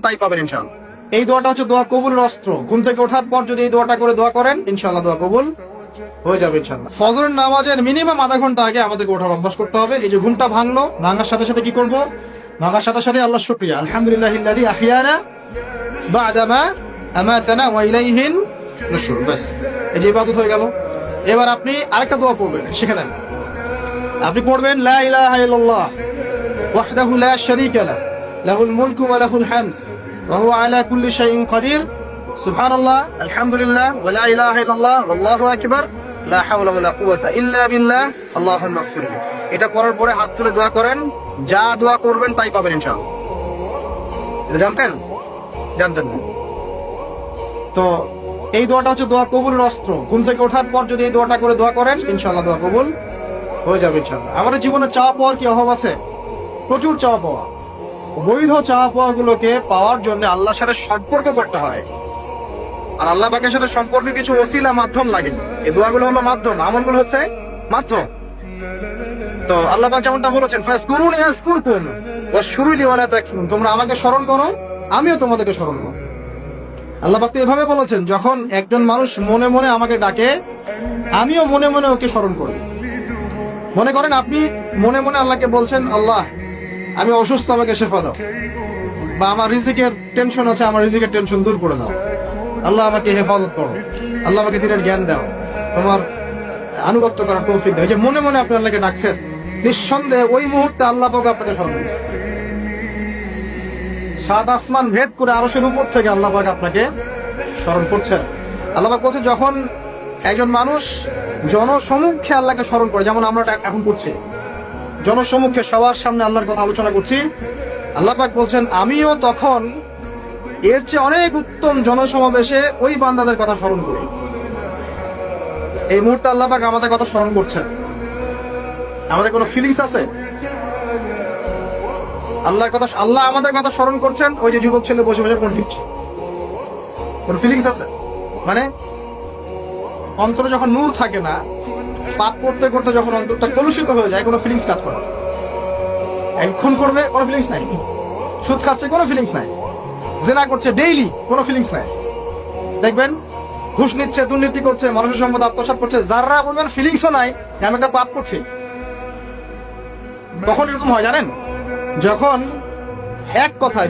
তাই পাবেন ইনশাআল্লাহ। এই দোয়াটা হচ্ছে দোয়া কবুলের অস্ত্র। ঘুম থেকে ওঠার পর যদি এই দোয়াটা করে দোয়া করেন ইনশাআল্লাহ দোয়া কবুল হয়ে যাবে ইনশাআল্লাহ। ফজরের নামাজের মিনিমাম আধা ঘন্টা আগে আমাদেরকে ওঠার অভ্যাস করতে হবে। এই যে ঘুমটা ভাঙলো, ভাঙার সাথে সাথে কি করব? ভাঙার সাথে সাথে আল্লাহ শুকরিয়া, আলহামদুলিল্লাহিল্লাযী আহইয়ানা বা'দা মা আমাতানা ওয়া ইলাইহিন নুশুর। বাস, এই যে ইবাদত হয়ে গেল। এবার আপনি আরেকটা দোয়া পড়বেন, শিখে নেন। আপনি পড়বেন লা ইলাহা ইল্লাল্লাহ ওয়াহদাহু লা শারীকা লাহু লাহুল মুলকু ওয়া লাহুল হামদ ওয়া হুয়া আলা কুল্লি শাইইন কাদির সুবহানাল্লাহ আলহামদুলিল্লাহ ওয়া লা ইলাহা ইল্লাল্লাহ ওয়াল্লাহু আকবার লা হাওলা ওয়া লা কুওয়াতা ইল্লা বিল্লাহ আল্লাহুম্মা ইগফিরলি। এটা করার পরে হাত তুলে দোয়া করেন, যা দোয়া করবেন তাই পাবেন ইনশাআল্লাহ। এটা জানতেন? জানতেন না? তো এই দোয়াটা হচ্ছে দোয়া কবুলের অস্ত্র। ঘুম থেকে ওঠার পর যদি এই দোয়াটা করে দোয়া করেন ইনশাআল্লাহ দোয়া কবুল হয়ে যাবে ইনশাআল্লাহ। আমাদের জীবনে চাওয়া পাওয়ার কি অভাব আছে? প্রচুর চাওয়া পাওয়া। বৈধ চাওয়া পাওয়া গুলোকে পাওয়ার জন্য আল্লাহর সাথে সম্পর্ক করতে হয়, আর আল্লাহ পাকের সাথে সম্পর্কে কিছু ওসিলা মাধ্যম লাগে। এই দোয়াগুলো হলো মাধ্যম, আমলগুলো হচ্ছে মাধ্যম। তো আল্লাহ পাক যেমনটা বলেছেন ফাজকুরুনি আযকুরকুম ওয়াশকুরুলি ওয়া লা তাকফুরুন, তোমরা আমাকে স্মরণ করো আমিও তোমাদেরকে স্মরণ করব। আল্লাহ পাক তো এভাবে বলেছেন, যখন একজন মানুষ মনে মনে আমাকে ডাকে আমিও মনে মনে ওকে স্মরণ করি। মনে করেন আপনি মনে মনে আল্লাহকে বলছেন, আল্লাহ আমি অসুস্থ, আমাকে শেফা দাও, বা আমার রিজিকের টেনশন আছে, আমার রিজিকের টেনশন দূর করে দাও, আল্লাহ আমাকে হেফাজত করো, আল্লাহ আমাকে দিনের জ্ঞান দাও, তোমার আনুগত্য করার তৌফিক দাও। যে মনে মনে আপনি আল্লাহকে ডাকছেন, নিঃসন্দেহে ওই মুহূর্তে আল্লাহ পাক আপনাকে স্মরণ করছেন। সাত আসমান ভেদ করে আরশের উপর থেকে আল্লাহ পাক আপনাকে স্মরণ করছেন। আল্লাহ পাক বলছে, যখন একজন মানুষ জনসমক্ষে আল্লাহকে স্মরণ করে, যেমন আমরা এখন করছি, জনসমক্ষে সবার সামনে আল্লাহর কথা আলোচনা করছি, আল্লাহ পাক বলছেন আমিও তখন এর চেয়ে অনেক উত্তম জনসমাবেশে ওই বান্দাদের কথা স্মরণ করি। এই মুহূর্তে আল্লাহ পাক আমাদের কথা স্মরণ করছেন। আমাদের কোনো ফিলিংস আছে? আল্লাহর কথা, আল্লাহ আমাদের কথা স্মরণ করছেন। ওই যে যুবক ছেলে বসে বসে ফোন টিপছে, কোন ফিলিংস আছে? মানে অন্তরে যখন নূর থাকে না, পাপ করতে করতে যখন অন্তরটা কলুষিত হয়ে যায়, কোনো ফিলিংস কাজ করে না। খুন করবে, কোনো ফিলিংস নাই। সুদ খাচ্ছে, কোনো ফিলিংস নাই। জেনা করছে ডেইলি, কোনো ফিলিংস নাই। দেখবেন ঘুষ নিচ্ছে, দুর্নীতি করছে, মানুষের সম্পদ আত্মসাৎ করছে, যারা বলবেন ফিলিংসও নাই আমি একটা পাপ করছি। কখন এরকম হয় জানেন? যখন এক কথায়